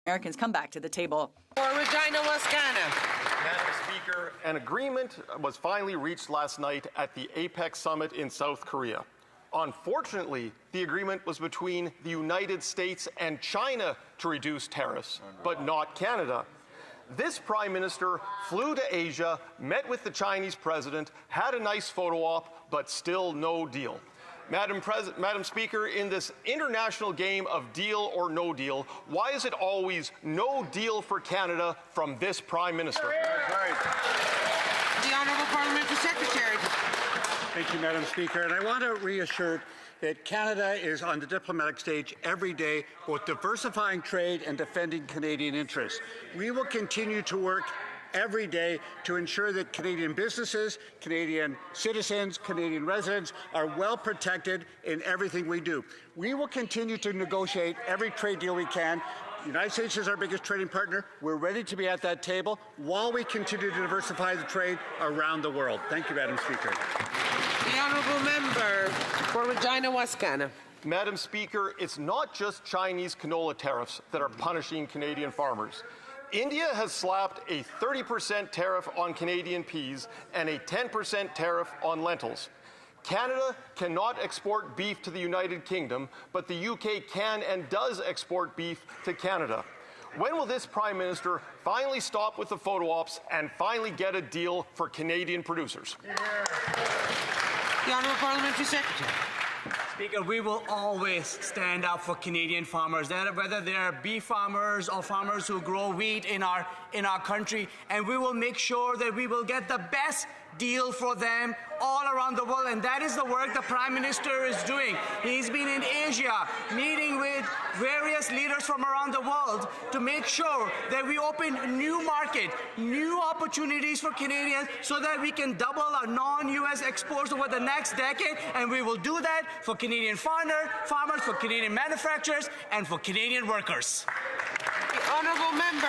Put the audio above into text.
Americans come back to the table. For Regina, Wascana. Madam Speaker, an agreement was finally reached last night at the APEC summit in South Korea. Unfortunately, the agreement was between the United States and China to reduce tariffs, but not Canada. This Prime Minister flew to Asia, met with the Chinese president, had a nice photo op, but still no deal. Madam Speaker, in this international game of deal or no deal, why is it always no deal for Canada from this Prime Minister? The Honourable Parliamentary Secretary. Thank you, Madam Speaker. And I want to reassure that Canada is on the diplomatic stage every day, both diversifying trade and defending Canadian interests. We will continue to work every day to ensure that Canadian businesses, Canadian citizens, Canadian residents are well protected in everything we do. We will continue to negotiate every trade deal we can. The United States is our biggest trading partner. We're ready to be at that table while we continue to diversify the trade around the world. Thank you, Madam Speaker. The Honourable Member for Regina, Wascana. Madam Speaker, it's not just Chinese canola tariffs that are punishing Canadian farmers. India has slapped a 30% tariff on Canadian peas and a 10% tariff on lentils. Canada cannot export beef to the United Kingdom, but the UK can and does export beef to Canada. When will this Prime Minister finally stop with the photo ops and finally get a deal for Canadian producers? The Honourable Parliamentary Secretary. Speaker, we will always stand up for Canadian farmers, whether they're beef farmers or farmers who grow wheat in our country, and we will make sure that we will get the best deal for them all around the world, and that is the work the Prime Minister is doing. He's been in Asia meeting with various leaders from around the world to make sure that we open new market, new opportunities for Canadians so that we can double our non-US exports over the next decade, and we will do that for Canadian farmers, for Canadian manufacturers, and for Canadian workers. The Honourable Member.